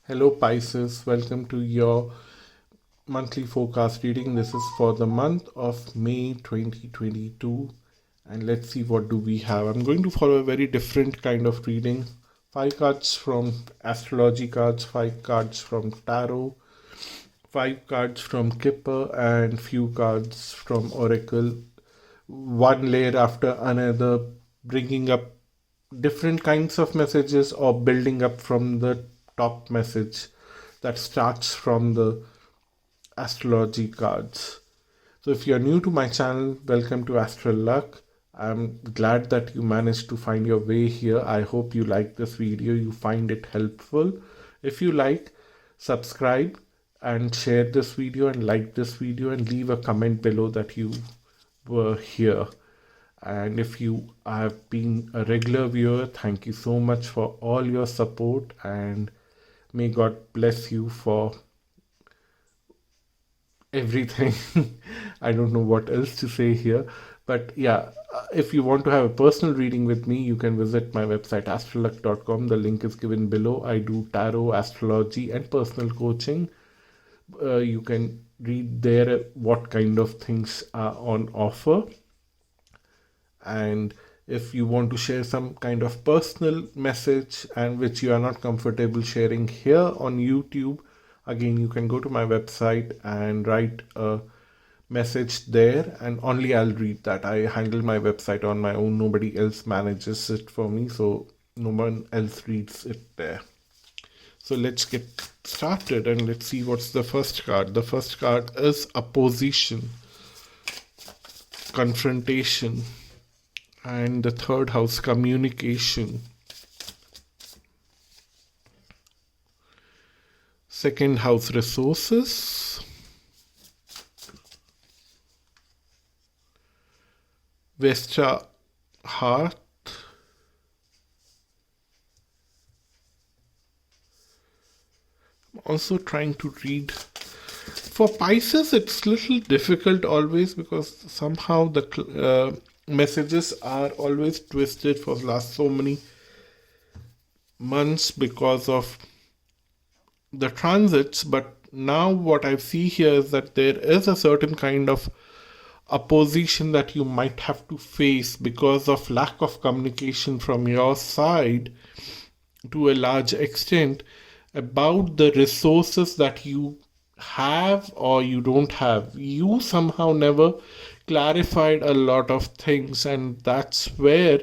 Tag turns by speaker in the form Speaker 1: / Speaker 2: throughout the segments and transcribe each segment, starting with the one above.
Speaker 1: Hello Pisces, welcome to your monthly forecast reading. This is for the month of May 2022 and let's see what do we have. I'm going to follow a very different kind of reading. 5 cards from astrology cards, 5 cards from tarot, 5 cards from Kipper and few cards from Oracle. One layer after another, bringing up different kinds of messages or building up from the top message that starts from the astrology cards. So if you're new to my channel, welcome to Astral Luck. I'm glad that you managed to find your way here. I hope you like this video, you find it helpful. If you like, subscribe and share this video and like this video and leave a comment below that you were here. And if you have been a regular viewer, thank you so much for all your support and may God bless you for everything. I don't know what else to say here. But yeah, if you want to have a personal reading with me, you can visit my website astralluck.com. The link is given below. I do tarot, astrology and personal coaching. You can read there what kind of things are on offer. And if you want to share some kind of personal message and which you are not comfortable sharing here on YouTube, again you can go to my website and write a message there and only I'll read that. I handle my website on my own, nobody else manages it for me, so no one else reads it there. So let's get started and let's see what's the first card. The first card is opposition, confrontation, and the third house, communication. Second house, resources. Vesta, heart. I'm also trying to read. For Pisces, it's a little difficult always because somehow the messages are always twisted for the last so many months because of the transits. But now what I see here is that there is a certain kind of opposition that you might have to face because of lack of communication from your side to a large extent about the resources that you have or you don't have. You somehow never clarified a lot of things, and that's where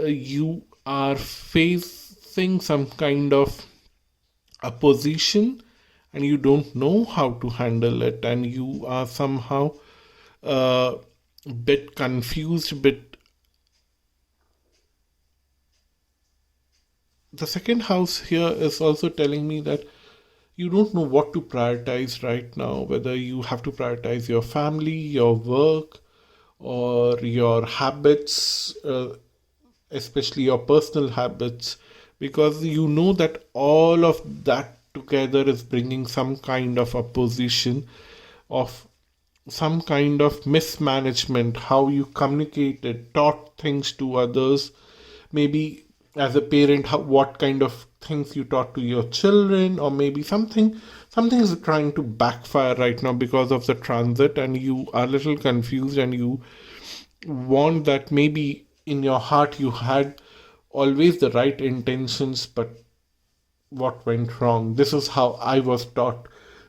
Speaker 1: you are facing some kind of opposition and you don't know how to handle it, and you are somehow bit confused, bit. The second house here is also telling me that you don't know what to prioritize right now, whether you have to prioritize your family, your work, or your habits, especially your personal habits, because you know that all of that together is bringing some kind of opposition, of some kind of mismanagement, how you communicated, taught things to others, maybe as a parent, what kind of things you taught to your children, or maybe something is trying to backfire right now because of the transit, and you are a little confused and you want that maybe in your heart you had always the right intentions, but what went wrong. This is how I was taught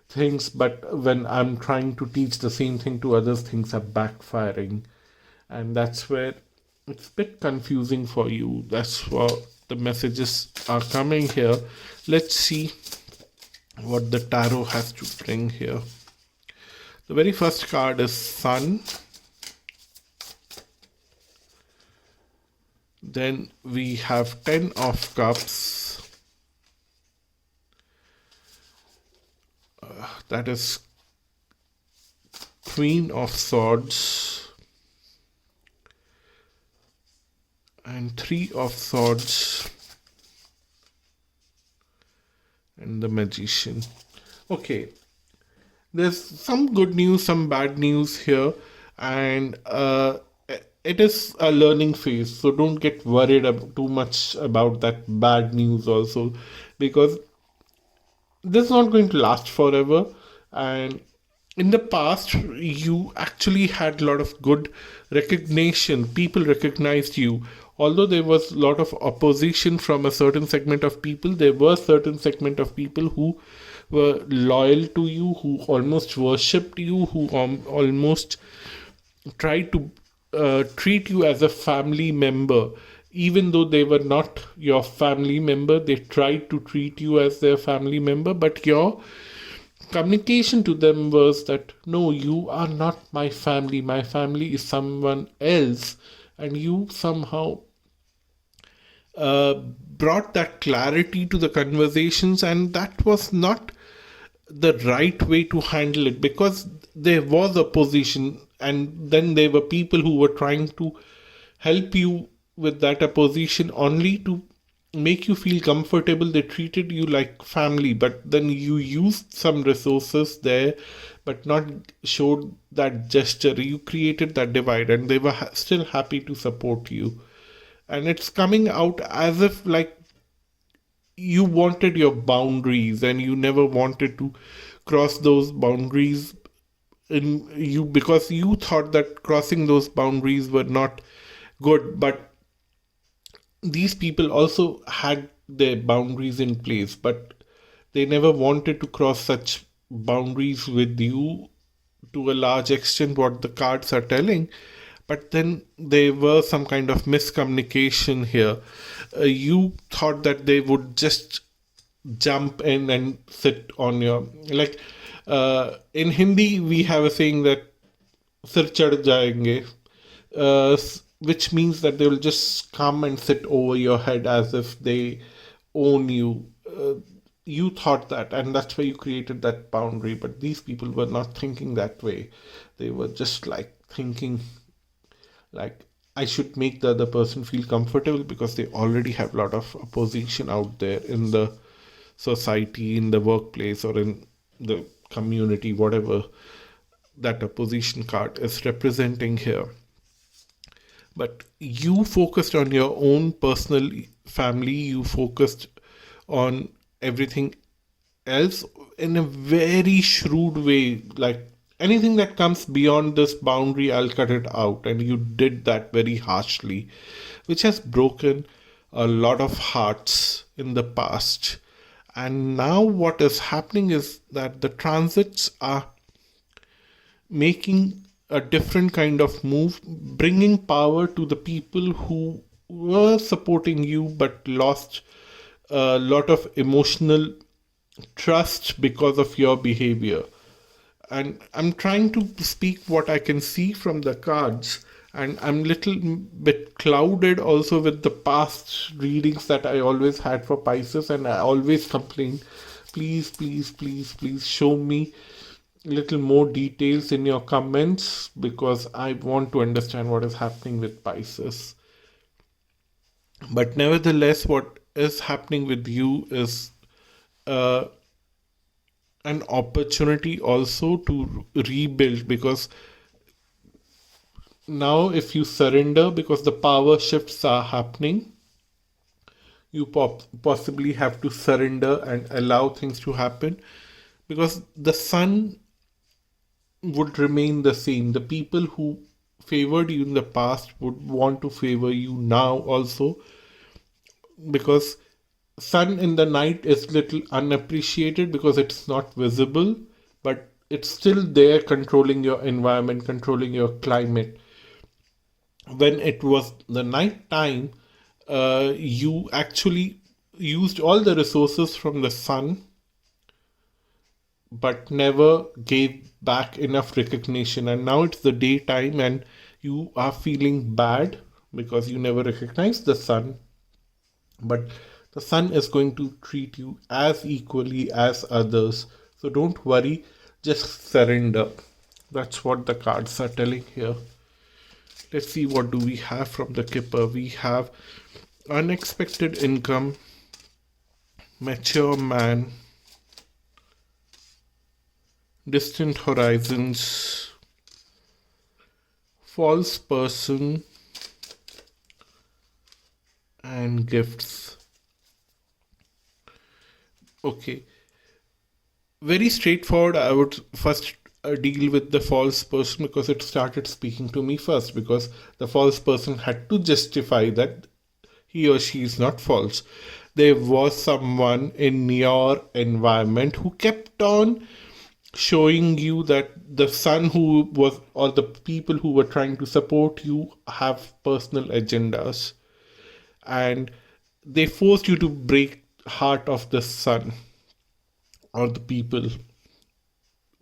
Speaker 1: things, but when I'm trying to teach the same thing to others, things are backfiring, and that's where it's a bit confusing for you. That's what the messages are coming here. Let's see what the tarot has to bring here. The very first card is Sun. Then we have 10 of Cups. That is Queen of Swords. And 3 of Swords and the Magician. Okay, there's some good news, some bad news here, and it is a learning phase, so don't get worried too much about that bad news also, because this is not going to last forever. And in the past, you actually had a lot of good recognition. People recognized you. Although there was a lot of opposition from a certain segment of people, there were certain segment of people who were loyal to you, who almost worshipped you, who almost tried to treat you as a family member. Even though they were not your family member, they tried to treat you as their family member, but your communication to them was that no, you are not my family is someone else. And you somehow brought that clarity to the conversations, and that was not the right way to handle it, because there was opposition, and then there were people who were trying to help you with that opposition only to make you feel comfortable. They treated you like family, but then you used some resources there but not showed that gesture. You created that divide, and they were still happy to support you. And it's coming out as if like you wanted your boundaries and you never wanted to cross those boundaries in you, because you thought that crossing those boundaries were not good. But these people also had their boundaries in place, but they never wanted to cross such boundaries with you to a large extent, what the cards are telling. But then there were some kind of miscommunication here. You thought that they would just jump in and sit on your, like, in Hindi we have a saying that sir chad jayenge, which means that they will just come and sit over your head as if they own you. You thought that, and that's why you created that boundary. But these people were not thinking that way. They were just like thinking, like, I should make the other person feel comfortable, because they already have a lot of opposition out there in the society, in the workplace, or in the community, whatever that opposition card is representing here. But you focused on your own personal family, you focused on everything else in a very shrewd way. Like, anything that comes beyond this boundary, I'll cut it out. And you did that very harshly, which has broken a lot of hearts in the past. And now what is happening is that the transits are making a different kind of move, bringing power to the people who were supporting you but lost a lot of emotional trust because of your behavior. And I'm trying to speak what I can see from the cards, and I'm little bit clouded also with the past readings that I always had for Pisces, and I always complain, please, please, please, please show me little more details in your comments, because I want to understand what is happening with Pisces. But nevertheless, what is happening with you is uh, an opportunity also to rebuild, because now if you surrender, because the power shifts are happening, you possibly have to surrender and allow things to happen, because the sun would remain the same. The people who favored you in the past would want to favor you now also, because sun in the night is little unappreciated because it's not visible, but it's still there, controlling your environment, controlling your climate. When it was the night time, you actually used all the resources from the sun but never gave back enough recognition. And now it's the daytime and you are feeling bad because you never recognized the sun. But the sun is going to treat you as equally as others. So don't worry, just surrender. That's what the cards are telling here. Let's see, what do we have from the Kipper. We have unexpected income, mature man, distant horizons, false person, and gifts. Okay, very straightforward. I would first deal with the false person because it started speaking to me first, because the false person had to justify that he or she is not false. There was someone in your environment who kept on showing you that the sun who was, or the people who were trying to support you, have personal agendas, and they forced you to break heart of the sun, or the people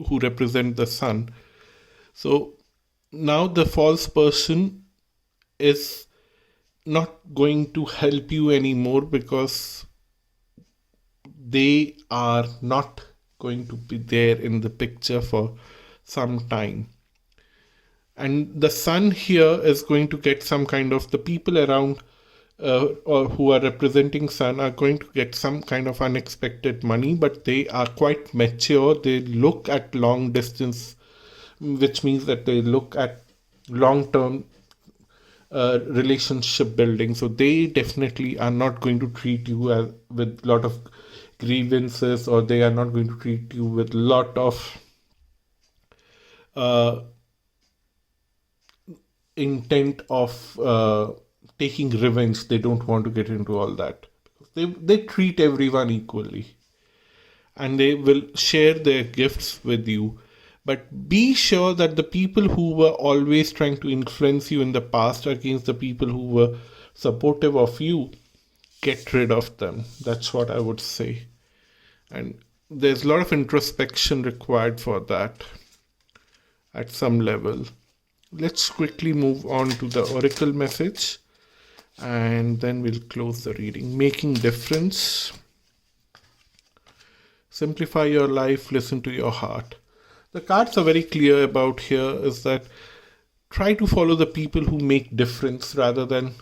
Speaker 1: who represent the sun. So now the false person is not going to help you anymore, because they are not going to be there in the picture for some time. And the sun here is going to get some kind of, the people around or who are representing sun are going to get some kind of unexpected money, but they are quite mature. They look at long distance, which means that they look at long term relationship building. So they definitely are not going to treat you with a lot of grievances, or they are not going to treat you with a lot of uh, intent of taking revenge. They don't want to get into all that. They treat everyone equally, and they will share their gifts with you. But be sure that the people who were always trying to influence you in the past against the people who were supportive of you, get rid of them. That's what I would say. And there's a lot of introspection required for that at some level. Let's quickly move on to the oracle message, and then we'll close the reading. Making difference. Simplify your life, listen to your heart. The cards are very clear about here is that try to follow the people who make difference rather than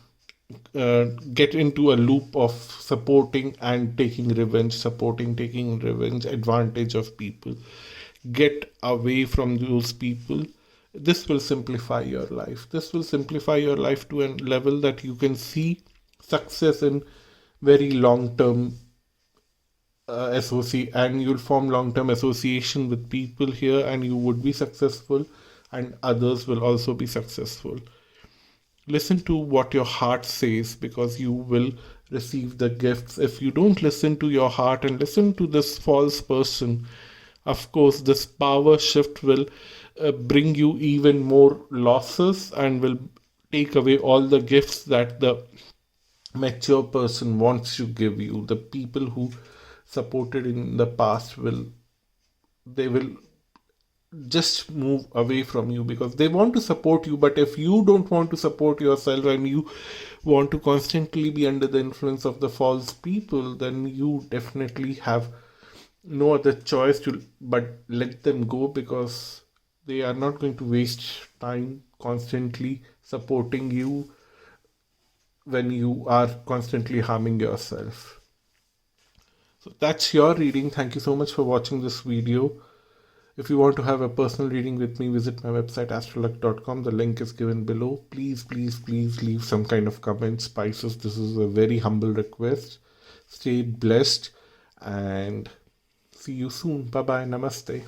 Speaker 1: get into a loop of supporting and taking revenge, taking revenge, advantage of people. Get away from those people. This will simplify your life. This will simplify your life to a level that you can see success in very long term associate, and you'll form long term association with people here, and you would be successful, and others will also be successful. Listen to what your heart says, because you will receive the gifts. If you don't listen to your heart and listen to this false person, of course this power shift will bring you even more losses, and will take away all the gifts that the mature person wants to give you. The people who supported in the past will just move away from you, because they want to support you. But if you don't want to support yourself, and you want to constantly be under the influence of the false people, then you definitely have no other choice to but let them go, because they are not going to waste time constantly supporting you when you are constantly harming yourself. So that's your reading. Thank you so much for watching this video. If you want to have a personal reading with me, visit my website astralluck.com. The link is given below. Please, please, please leave some kind of comments, Pisces. This is a very humble request. Stay blessed, and see you soon. Bye bye. Namaste.